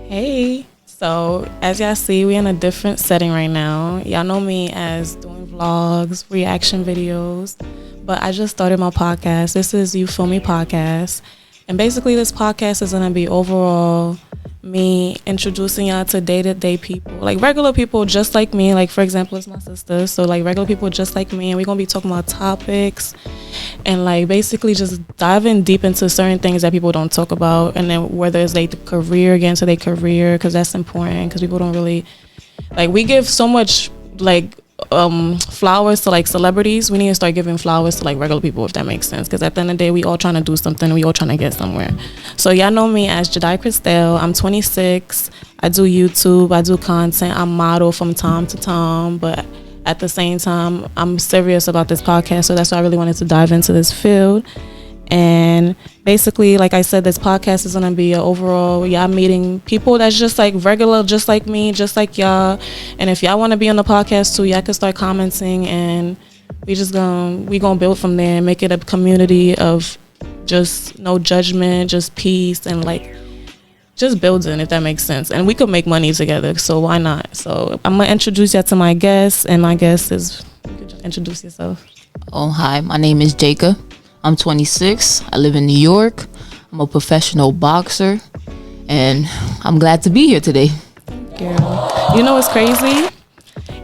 Hey, so as y'all see, we're in a different setting right now. Y'all know me as doing vlogs, reaction videos, but I just started my podcast. This is You Feel Me Podcast. And basically this podcast is gonna be overall me introducing y'all to day-to-day people, like regular people just like me. Like for example, it's my sister, so like regular people just like me, and we're gonna be talking about topics and like basically just diving deep into certain things that people don't talk about, and then whether it's like the career, get into their career, because that's important, because people don't really like, we give so much like flowers to like celebrities. We need to start giving flowers to like regular people, if that makes sense, because at the end of the day we all trying to do something, we all trying to get somewhere. So y'all know me as Jadai Christelle. I'm 26. I do YouTube, I do content, I model from time to time, but at the same time I'm serious about this podcast, so that's why I really wanted to dive into this field. And basically, like I said, this podcast is gonna be overall y'all meeting people that's just like regular, just like me, just like y'all. And if y'all want to be on the podcast too, y'all can start commenting, and we gonna build from there and make it a community of just no judgment, just peace, and like just building, if that makes sense. And we could make money together, so why not? So I'm gonna introduce y'all to my guest, and my guest is, you could just introduce yourself. Oh, hi, my name is Jaica. I'm 26. I live in New York. I'm a professional boxer, and I'm glad to be here today. Thank you. You know what's crazy?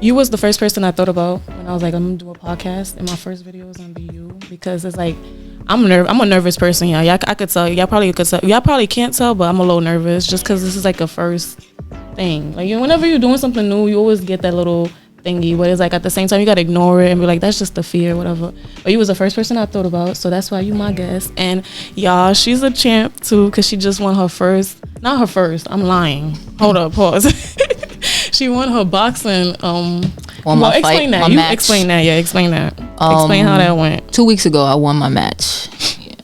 You was the first person I thought about when I was like, I'm gonna do a podcast, and my first video was gonna be you, because it's like I'm a nervous person. Yeah, I could tell. Y'all probably can't tell, but I'm a little nervous just because this is like a first thing. Like whenever you're doing something new, you always get that little thingy, but it's like at the same time you gotta ignore it and be like, that's just the fear, whatever. But you was the first person I thought about, so that's why you my guest. And y'all, she's a champ too, because she just won her first, not her first, I'm lying, hold up, pause. She won her boxing explain that. You match. Explain that. Yeah, explain that. Explain how that went. 2 weeks ago I won my match. Yeah.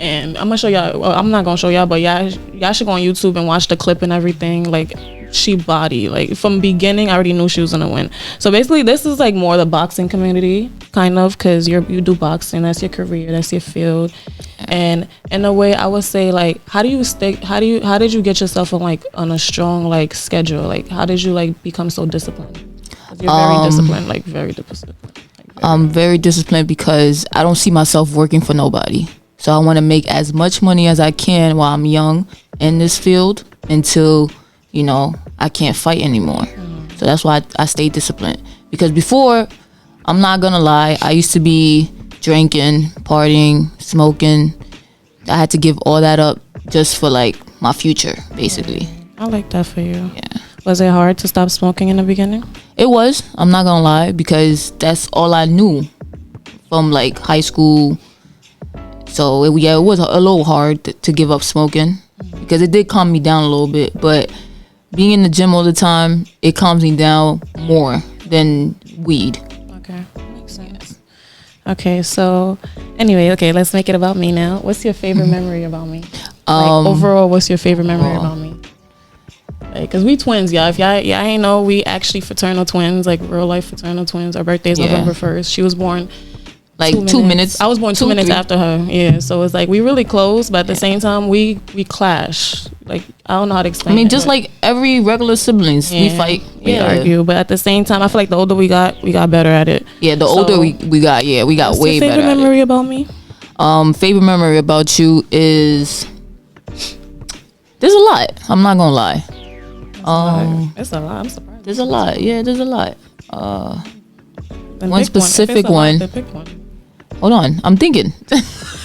And I'm gonna show y'all, well, I'm not gonna show y'all, but y'all should go on YouTube and watch the clip and everything. Like, she body, like from beginning I already knew she was gonna win. So basically this is like more the boxing community, kind of, because you do boxing, that's your career, that's your field. And in a way I would say, like, how did you get yourself on a strong like schedule? Like how did you like become so disciplined? You're very disciplined, like very disciplined. I'm very disciplined because I don't see myself working for nobody. So I want to make as much money as I can while I'm young in this field until I can't fight anymore. So that's why I stay disciplined. Because before, I'm not gonna lie, I used to be drinking, partying, smoking. I had to give all that up just for like my future, basically. I like that for you. Yeah. Was it hard to stop smoking in the beginning? It was. I'm not gonna lie, because that's all I knew from like high school. So it was a little hard to give up smoking, because it did calm me down a little bit, but being in the gym all the time, it calms me down more than weed. Okay, makes sense. Okay, so anyway, let's make it about me now. What's your favorite memory about me? Overall, what's your favorite memory about me? Like, cause we twins, y'all. If y'all ain't know, we actually fraternal twins, like real life fraternal twins. Our birthday's November 1st. She was born like 2 minutes. I was born 2 minutes after her. Yeah, so it's like we really close, but at the same time we clash. Like I don't know how to explain. I mean, just like every regular siblings, we fight, we argue, but at the same time, I feel like the older we got better at it. Yeah, the older we got, we got way better. Favorite memory about me? Favorite memory about you is there's a lot. I'm not gonna lie. It's a lot. I'm surprised. There's a lot. Yeah, there's a lot. One specific one. Hold on, I'm thinking.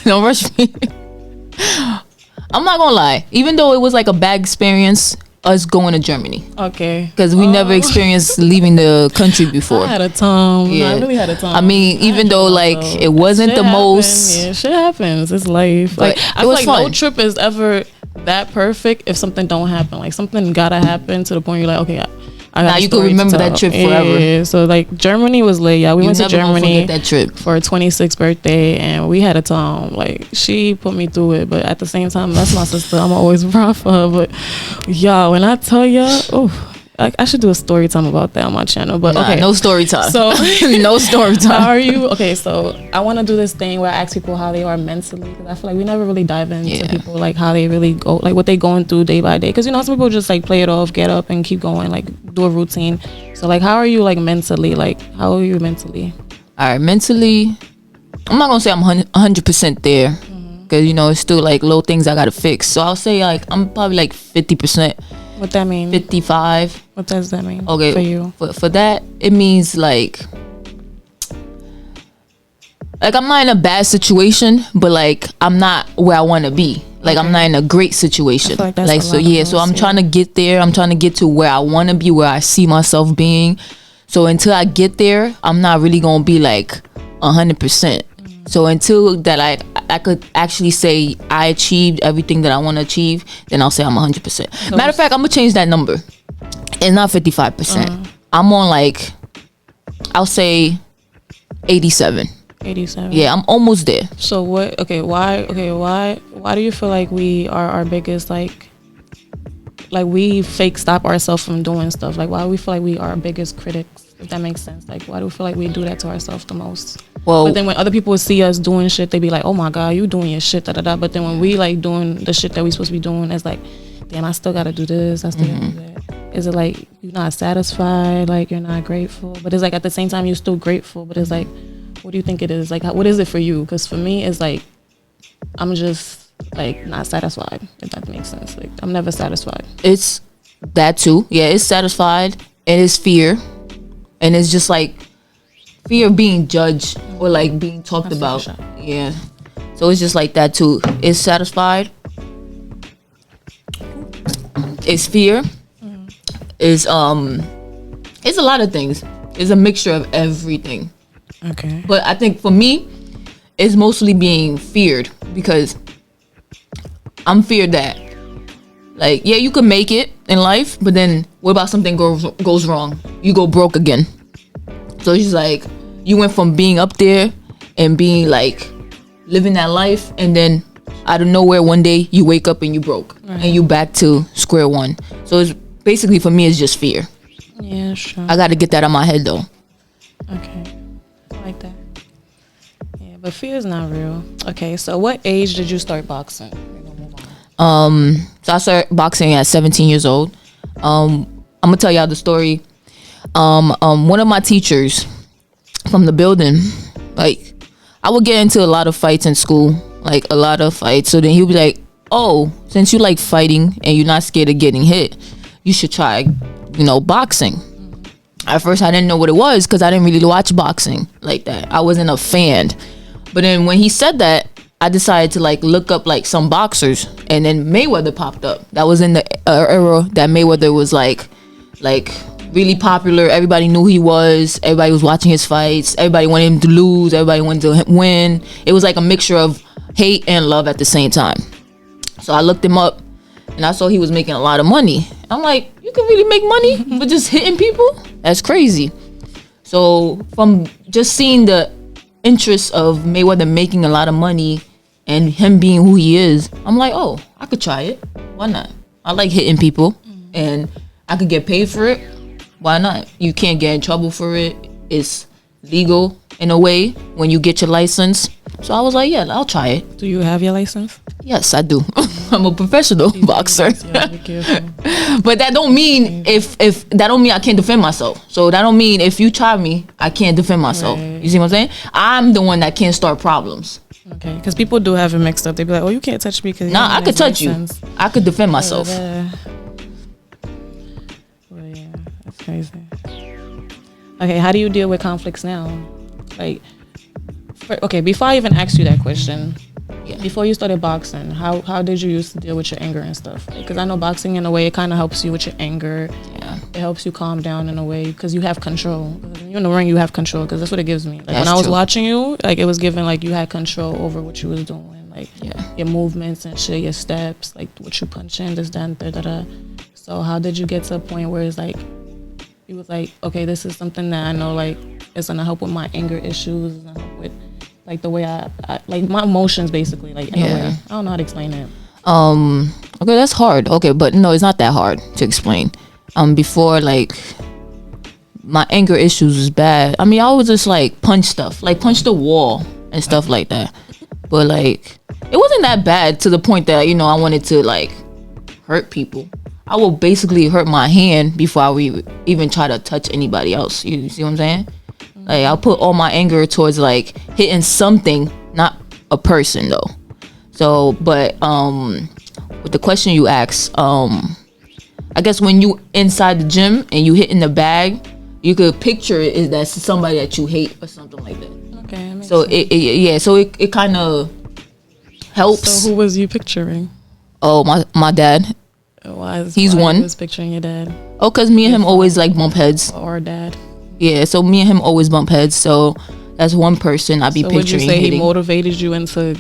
Don't rush me. I'm not gonna lie. Even though it was like a bad experience, us going to Germany. Okay. Because we never experienced leaving the country before. I had a time. Yeah. I really had a time. I mean, even though like it wasn't the most. Yeah, shit happens. It's life. Like I feel like no trip is ever that perfect if something don't happen. Like something gotta happen to the point you're like, okay, now you can remember that trip forever. Yeah, so like Germany was lit. Yeah, we went to Germany that trip for her 26th birthday, and we had a time. Like she put me through it, but at the same time, that's my sister. I'm always proud for her. But y'all, when I tell y'all, I should do a story time about that on my channel, but okay. No story time. So no story time. How are you? Okay, so I want to do this thing where I ask people how they are mentally, because I feel like we never really dive into people, like how they really go, like what they going through day by day. Because some people just like play it off, get up and keep going, like do a routine. So like, how are you like mentally? Like, how are you mentally? All right, mentally, I'm not gonna say I'm 100% there, because it's still like little things I gotta fix. So I'll say like I'm probably like 50%. What that mean? 55. What does that mean? Okay, for you. For that, it means like I'm not in a bad situation, but like I'm not where I want to be. Like I'm not in a great situation. I feel like that's so I'm trying to get there. I'm trying to get to where I want to be, where I see myself being. So until I get there, I'm not really gonna be like 100%. So until that I could actually say I achieved everything that I want to achieve, then I'll say I'm 100%. Matter of fact, I'm gonna change that number. It's not 55%. I'm on like, I'll say 87. 87. Yeah, I'm almost there. So what? Okay, why do you feel like we are our biggest like we fake stop ourselves from doing stuff? Like, why do we feel like we are our biggest critics? If that makes sense. Like, why do we feel like we do that to ourselves the most? Well, but then when other people see us doing shit, they be like, oh my God, you doing your shit, da da da. But then when we like doing the shit that we supposed to be doing, it's like, damn, I still gotta do this, I still gotta do that. Is it like you're not satisfied, like you're not grateful? But it's like at the same time you're still grateful, but it's like, what do you think it is? Like, what is it for you? Because for me, it's like, I'm just like not satisfied, if that makes sense. Like, I'm never satisfied. It's that too. Yeah, it's satisfied, and it's fear. And it's just like fear of being judged or like being talked about. Yeah. So it's just like that too. It's satisfied. It's fear. It's a lot of things. It's a mixture of everything. Okay. But I think for me, it's mostly being feared, because I'm feared that like, yeah, you could make it in life, but then what about something goes wrong? You go broke again. So it's just like you went from being up there and being like living that life, and then out of nowhere one day you wake up and you broke, and you back to square one. So it's basically, for me, it's just fear. Yeah, sure. I got to get that out of my head though. Okay, I like that. Yeah, but fear is not real. Okay, so what age did you start boxing? So I started boxing at 17 years old. I'm gonna tell y'all the story. One of my teachers from the building, like, I would get into a lot of fights in school, like a lot of fights. So then he'll be like, oh, since you like fighting and you're not scared of getting hit, you should try, boxing. At first I didn't know what it was, because I didn't really watch boxing like that. I wasn't a fan. But then when he said that, I decided to like look up like some boxers, and then Mayweather popped up. That was in the era that Mayweather was like really popular. Everybody knew who he was. Everybody was watching his fights. Everybody wanted him to lose. Everybody wanted to win. It was like a mixture of hate and love at the same time. So I looked him up, and I saw he was making a lot of money. I'm like, you can really make money with just hitting people? That's crazy. So from just seeing the interest of Mayweather making a lot of money and him being who he is, I'm like, oh, I could try it. Why not? I like hitting people, and I could get paid for it. Why not? You can't get in trouble for it. It's legal in a way when you get your license. So I was like, yeah, I'll try it. Do you have your license? Yes, I do. I'm a professional boxer. Yeah, be careful. But that don't mean if that don't mean I can't defend myself. So that don't mean if you try me, I can't defend myself. Right. You see what I'm saying? I'm the one that can't start problems. Okay, because people do have it mixed up. They be like, oh, you can't touch me because I could touch you. I could defend myself. Well, yeah, that's crazy. Okay, how do you deal with conflicts now? Like, before I even asked you that question, before you started boxing, how did you used to deal with your anger and stuff? Because I know boxing, in a way, it kind of helps you with your anger. Yeah. It helps you calm down in a way, because you have control. When you're in the ring, you have control, because that's what it gives me. Like, when I was watching you, like, it was giving, like, you had control over what you was doing. Like, your movements and shit, your steps, like, what you punch in, this, that, da, da, da. So how did you get to a point where it's like, you was like, okay, this is something that I know, like, it's gonna help with my anger issues, it's gonna help with, like, the way I like my emotions, basically, like, in a way. I don't know how to explain it. Okay, that's hard. Okay, but no, it's not that hard to explain. before, like, my anger issues was bad. I mean, I would just like punch the wall and stuff like that. But like, it wasn't that bad to the point that, you know, I wanted to like hurt people. I will basically hurt my hand before I would even try to touch anybody else. You see what I'm saying? Like, I'll put all my anger towards like hitting something, not a person though. So, but with the question you asked, I guess when you inside the gym and you hit in the bag, you could picture it is that somebody that you hate or something like that. Okay. So it kind of helps. So who was you picturing? Oh, my dad. He's one. Was picturing your dad. Oh, cause me and him always like bump heads. Or dad. Yeah, so me and him always bump heads. So that's one person I be picturing. Would you say hitting. He motivated you into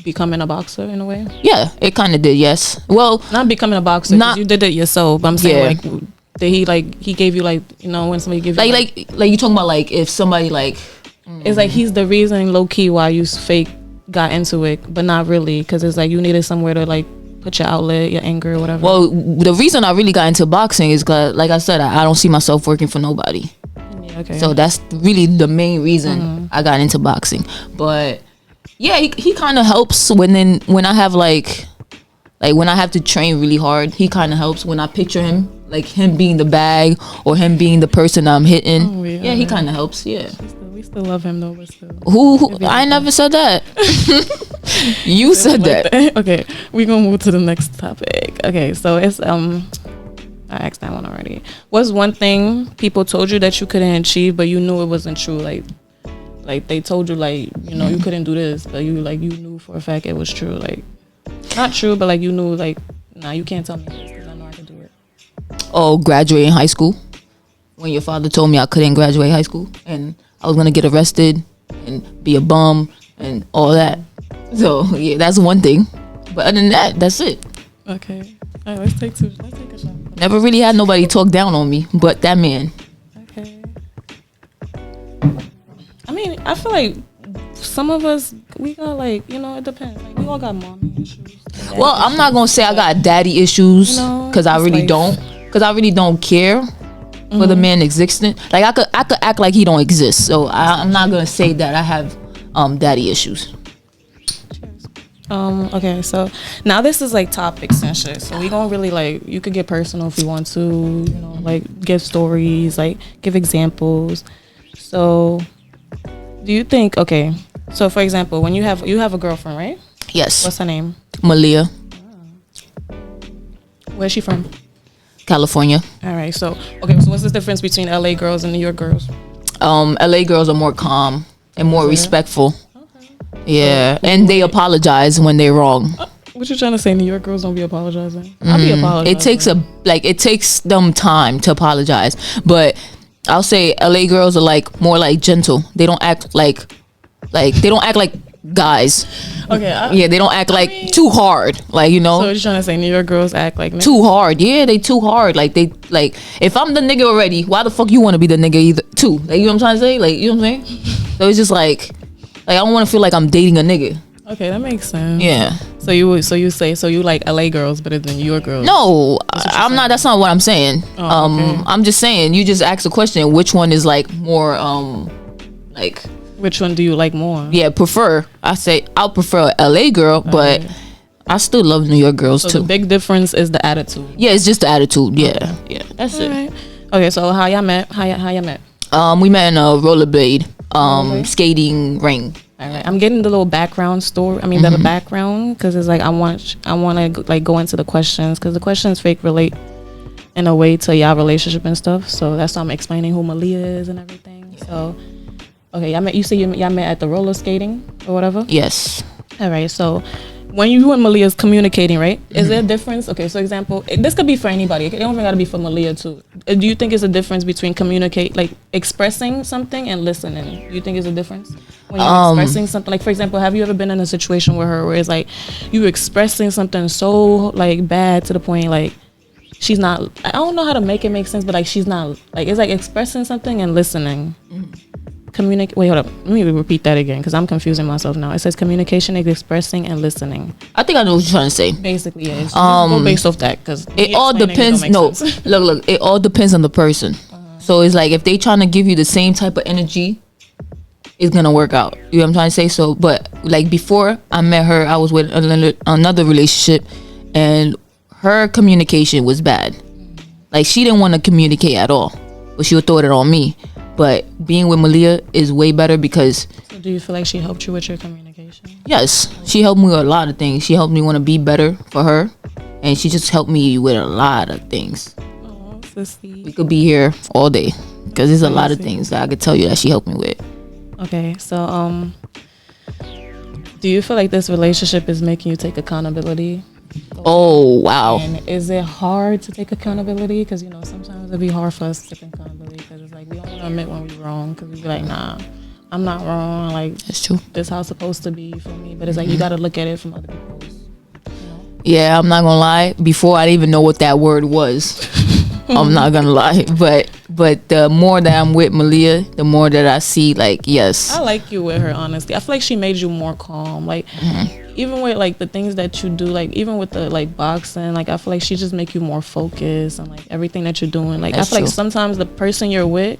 becoming a boxer in a way? Yeah, it kind of did. Yes. Well, not becoming a boxer. Not you did it yourself. But I'm saying like, did he like he gave you like, you know, when somebody gives you like you talking about like if somebody like it's like he's the reason low key why you fake got into it, but not really, because it's like you needed somewhere to like put your outlet, your anger or whatever. Well, the reason I really got into boxing is because, like I said, I don't see myself working for nobody. Yeah, okay. So that's really the main reason I got into boxing. But yeah, he kind of helps when I have like when I have to train really hard. He kind of helps when I picture him, like him being the bag or him being the person I'm hitting. Oh, yeah, he kind of helps. Yeah. We still love him though, but still. Who? I never said that. You said like that. Okay, we gonna move to the next topic. Okay, so it's I asked that one already. What's one thing people told you that you couldn't achieve, but you knew it wasn't true? Like they told you like, you know, you couldn't do this, but you knew for a fact it was true. Like not true, but like you knew like, nah, you can't tell me this because I know I can do it. Oh, graduating high school. When your father told me I couldn't graduate high school and I was gonna get arrested and be a bum and all that. So yeah, that's one thing. But other than that, that's it. Okay. All right, let's take a shot. Never really had nobody talk down on me, but that man. Okay. I mean, I feel like some of us, we got like, you know, it depends. Like we all got mommy issues. Well, I'm not gonna say I got daddy issues, because I really don't. Because I really don't care for the man existing. Like I could act like he don't exist. So I'm not gonna say that I have daddy issues. Okay, so now this is like topics and shit. So we gonna really like, you could get personal if you want to, you know, like give stories, like give examples. So do you think, okay, so for example, when you have a girlfriend, right? Yes. What's her name? Malia. Where's she from? California. All right, so okay, so what's the difference between LA girls and New York girls? LA girls are more calm and more respectful. Yeah, and they apologize when they're wrong. What you trying to say? New York girls don't be apologizing? I be apologizing. It takes them time to apologize, but I'll say LA girls are like more like gentle. They don't act like guys. Okay. They don't act like too hard. Like, you know. So you're trying to say New York girls act like niggas? Too hard. Yeah, they too hard. Like they like, if I'm the nigga already, why the fuck you want to be the nigga either too? Like, you know what I'm trying to say? Like, you know what I'm saying? So it's just like I don't want to feel like I'm dating a nigga. Okay, that makes sense. Yeah. So you like LA girls better than New York girls? No, I'm not. That's not what I'm saying. Okay. I'm just saying. You just asked a question. Which one is like more like? Which one do you like more? Yeah, prefer. I'll prefer a LA girl, but I still love New York girls too. The big difference is the attitude. Yeah, it's just the attitude. Yeah, yeah, that's it. Right. Okay, so how y'all met? How y'all met? We met in a rollerblade skating ring. All right. I'm getting the little background story. I mean, the background, because it's like I want to like go into the questions, because the questions fake relate in a way to y'all relationship and stuff. So that's why I'm explaining who Malia is and everything. So okay, y'all met at the roller skating or whatever. Yes. All right. So when you and Malia is communicating, right? Is there a difference? Okay, so example, this could be for anybody. It don't even got to be for Malia too. Do you think it's a difference between like expressing something and listening? Do you think it's a difference when you're expressing something? Like, for example, have you ever been in a situation with her where it's like you expressing something so like bad to the point like she's not, I don't know how to make it make sense, but like she's not, like it's like expressing something and listening. communicate. Wait, hold up. Let me repeat that again because I'm confusing myself now. It says communication is expressing and listening. I think I know what you're trying to say. Basically, yeah. Go based off that because it all depends. No, look, it all depends on the person. So it's like if they trying to give you the same type of energy, it's gonna work out. You know what I'm trying to say? So, but like before I met her, I was with another relationship, and her communication was bad. Like she didn't want to communicate at all, but she would throw it on me. But being with Malia is way better because. So do you feel like she helped you with your communication? Yes, she helped me with a lot of things. She helped me want to be better for her, and she just helped me with a lot of things. Oh, sissy. We could be here all day because there's a lot of things that I could tell you that she helped me with. Okay, so do you feel like this relationship is making you take accountability? Oh, wow. And is it hard to take accountability? Because, you know, sometimes it'd be hard for us to take accountability because it's like we don't want to admit when we're wrong because we be like, nah, I'm not wrong. Like, that's true. This how it's supposed to be for me. But it's like you got to look at it from other people's, you know? Yeah, I'm not going to lie. Before, I didn't even know what that word was. I'm not going to lie. But the more that I'm with Malia, the more that I see, like, yes. I like you with her, honestly. I feel like she made you more calm. Like, even with, like, the things that you do, like, even with the, like, boxing, like, I feel like she just make you more focused on, like, everything that you're doing. Like, That's I feel true. like sometimes the person you're with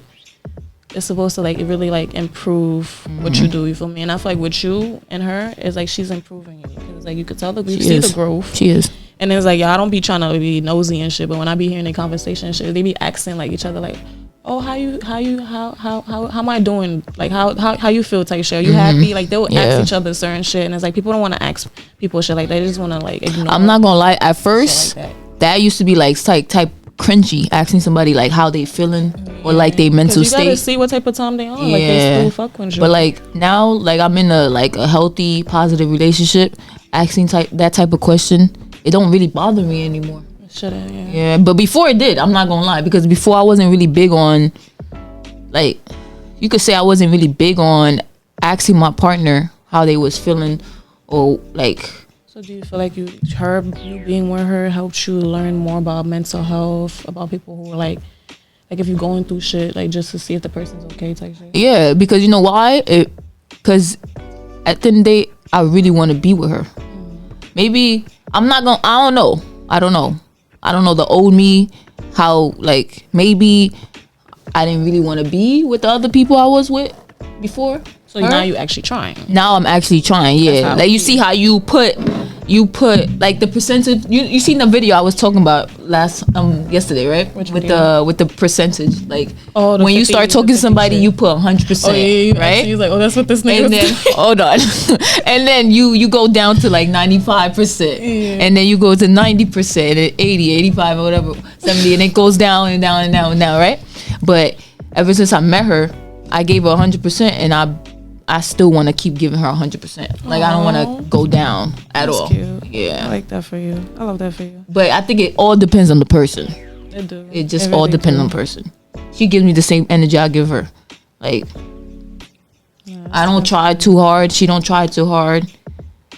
is supposed to, like, really, like, improve what you do, you feel me? And I feel like with you and her, it's like she's improving you. Because, like, you could tell that we see the growth. She is. And it's like, y'all don't be trying to be nosy and shit, but when I be hearing the conversation and shit, they be asking, like, each other, like, oh, how am I doing? Like, how you feel type shit? Are you happy? Like, they'll ask each other certain shit, and it's like people don't want to ask people shit like that. They just want to like ignore. I'm not gonna lie. At first, like that used to be like type cringy, asking somebody like how they feeling or like they mental you gotta state. see what type of time they on. Like, they still fuck with you. But like now, like I'm in a healthy, positive relationship. Asking that type of question, it don't really bother me anymore. Shouldn't, yeah, but before it did. I'm not gonna lie, because before I wasn't really big on, like, you could say I wasn't really big on asking my partner how they was feeling, or like. So do you feel like you being with her helped you learn more about mental health, about people who are like if you're going through shit, like just to see if the person's okay type shit? Yeah, because you know why? Because at the end of the day, I really want to be with her. Maybe I don't know. I don't know the old me, how, like, maybe I didn't really want to be with the other people I was with before. So now you actually trying. Now I'm actually trying, yeah. Like, you see how you put like the percentage. You seen the video I was talking about yesterday, right? Which with video? the percentage, like, when you start talking to somebody, you put 100%, right? He's like, that's what this nigga. And then hold on, and then you go down to like 95%, and then you go to 90%, and 80, 85, or whatever, 70, and it goes down and down and down and down, right? But ever since I met her, I gave her 100%, and I still want to keep giving her 100%. Like, I don't want to go down at all. Cute. Yeah, I like that for you. I love that for you. But I think it all depends on the person. It do. It just all depends on the person. She gives me the same energy I give her. Like, I don't try too hard. She don't try too hard.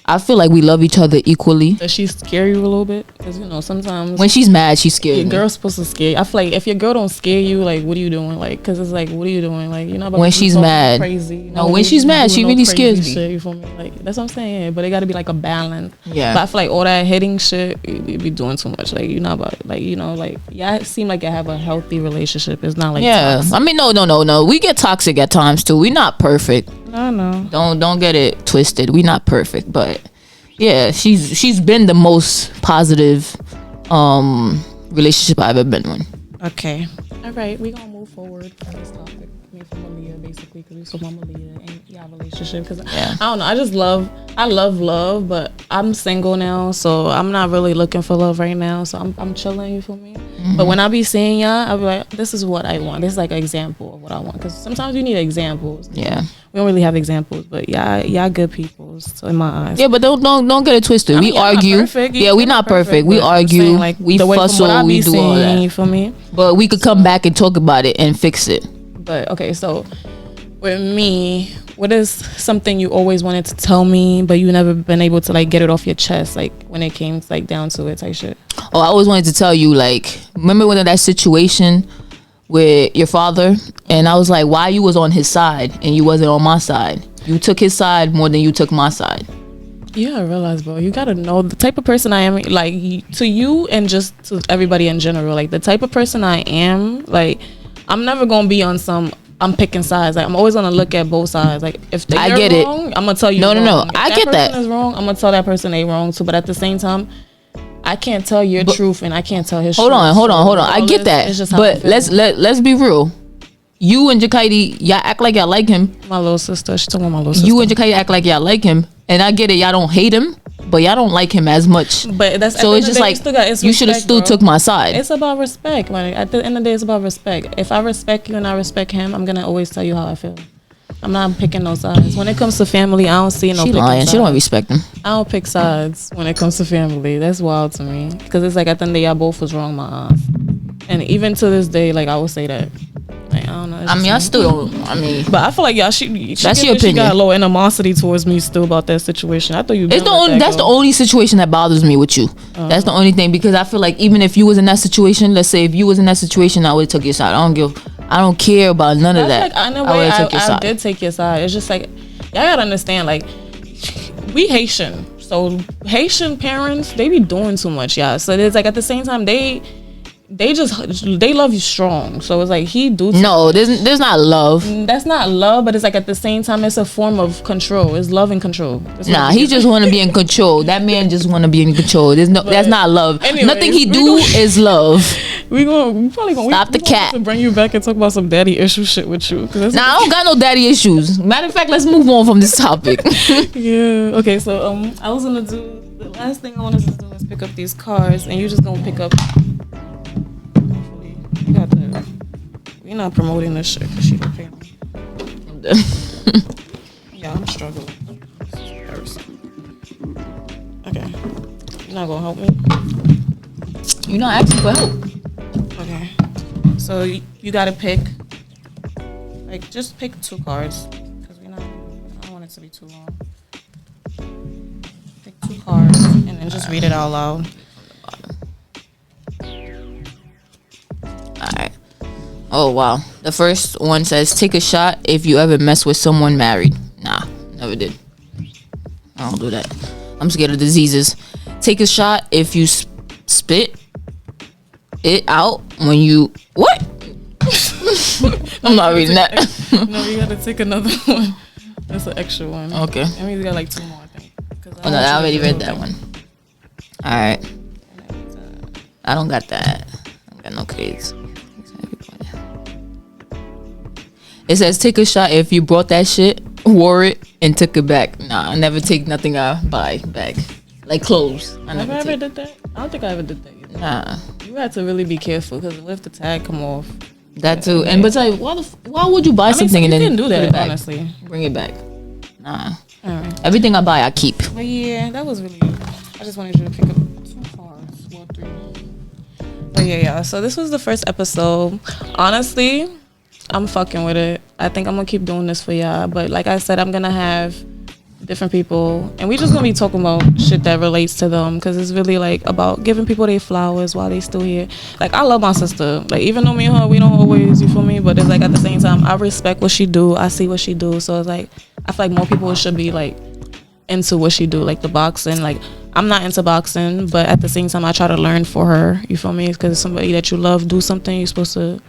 I feel like we love each other equally. Does she scare you a little bit? Because, you know, sometimes when she's mad, she scares me. Your girl's supposed to scare you. I feel like if your girl don't scare you, like, what are you doing? Like, because it's like, what are you doing? Like, you know, when she's mad, crazy. You know, no, when she's mad, she really scares me. Shit, you feel me? Like, that's what I'm saying. But it got to be like a balance. Yeah. But I feel like all that hitting shit, you be doing too much. Like, you're not about, like, you know, like, yeah, it seem like you have a healthy relationship. It's not like toxic. I mean, no. We get toxic at times too. We're not perfect. No. Don't get it twisted. We're not perfect, but. Yeah, she's been the most positive relationship I've ever been in. Okay. All right, we're going to move forward from this topic. I mean, from Malia, basically, because we spoke about Malia and your relationship. Because, I don't know, I love love, but I'm single now, so I'm not really looking for love right now. So I'm chilling, you feel me? Mm-hmm. But when I be seeing y'all, I'll be like, this is what I want. This is like an example of what I want. Because sometimes you need examples. Yeah. We don't really have examples, but y'all good people, so in my eyes. Yeah, but don't get it twisted. We argue. We're not perfect. We argue. Saying, like, we fussle. We do all that. You feel me? But we could come back and talk about it and fix it. But okay, so with me, what is something you always wanted to tell me, but you never been able to like get it off your chest, like when it came like down to it type shit? Oh, I always wanted to tell you, like, remember when that situation with your father, and I was like, why you was on his side and you wasn't on my side? You took his side more than you took my side. Yeah, I realize, bro. You gotta know the type of person I am. Like, to you and just to everybody in general. Like, the type of person I am. Like, I'm never gonna be on some. I'm picking sides. Like, I'm always gonna look at both sides. Like, if they're wrong, I'm gonna tell you. No. If I get that. Person is wrong, I'm gonna tell that person they wrong too. But at the same time, I can't tell your truth and I can't tell his. Hold on. I get that. But let's be real. You and Jadaichristelle, y'all act like y'all like him. My little sister. She's talking about my little sister. You and Jadaichristelle act like y'all like him. And I get it, y'all don't hate him, but y'all don't like him as much. But that's so it's just like you should have still took my side. It's about respect. Like, at the end of the day, it's about respect. If I respect you and I respect him, I'm gonna always tell you how I feel. I'm not picking no sides. When it comes to family, I don't see no. She lying. She don't respect him. I don't pick sides when it comes to family. That's wild to me, because it's like at the end of the day, y'all both was wrong, my aunts. And even to this day, like, I would say that. Like, I don't know. I mean, I still don't. I mean, but I feel like y'all. That's your opinion. She got a low animosity towards me still about that situation. I thought you. It's the only. That's the only situation that bothers me with you. That's the only thing, because I feel like even if you was in that situation, let's say if you was in that situation, I would have took your side. I don't care about none of that. Like, in a way, I did take your side. It's just like, y'all gotta understand. Like, we Haitian, so Haitian parents, they be doing too much, y'all. So it's like at the same time they love you strong. So it's like he do. No, there's not love. That's not love, but it's like at the same time it's a form of control. It's love and control. Nah, he just want to be in control. That man just want to be in control. That's not love. Anyways, nothing he do is love. We probably gonna stop the cat. To bring you back and talk about some daddy issue shit with you. Nah, I don't got no daddy issues. Matter of fact, let's move on from this topic. Yeah. Okay. So I was gonna do the last thing I wanted to do is pick up these cards, and you just gonna pick up. We're not promoting this shit because she don't pay me. Yeah, I'm struggling. Okay. You're not gonna help me? You're not asking for help. Okay. So you gotta pick. Like, just pick 2 cards. Because I don't want it to be too long. Pick 2 cards and then just read it out loud. Alright. Oh wow. The first one says, take a shot if you ever mess with someone married. Nah, never did. I don't do that. I'm scared of diseases. Take a shot if you spit it out when you what? I'm not reading that. No, you gotta take another one. That's an extra one. Okay. I mean, we got like 2 more, I think. Oh no, I already read that one. Alright. I don't got that. I don't got no kids. It says, take a shot if you brought that shit, wore it, and took it back. Nah, I never take nothing I buy back. Like clothes. I never ever did that? I don't think I ever did that either. Nah. You had to really be careful, because what if the tag come off? That too. And but tell you, why would you buy something and then you do that, honestly. Bring it back? Nah. Alright. Everything I buy, I keep. But yeah, that was really. I just wanted you to pick up 2 cards. Well, 3. But yeah. So this was the first episode. Honestly, I'm fucking with it. I think I'm gonna keep doing this for y'all. But like I said, I'm gonna have different people, and we just gonna be talking about shit that relates to them, because it's really like about giving people their flowers while they still here. Like, I love my sister. Like, even though me and her, we don't always, you feel me, but it's like at the same time, I respect what she do. I see what she do. So it's like, I feel like more people should be like into what she do, like the boxing. Like, I'm not into boxing, but at the same time, I try to learn for her. You feel me? Because somebody that you love do something, you're supposed to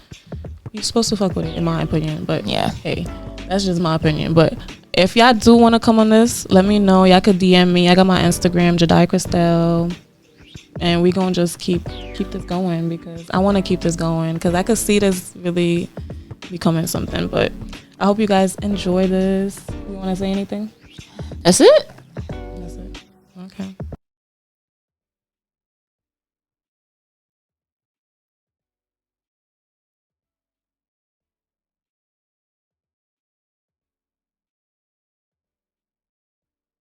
fuck with it, in my opinion. But yeah, hey, that's just my opinion. But if y'all do want to come on this, let me know. Y'all could DM me. I got my Instagram, Jadaichristelle, and we gonna just keep this going, because I want to keep this going, because I could see this really becoming something. But I hope you guys enjoy this. You want to say anything? That's it.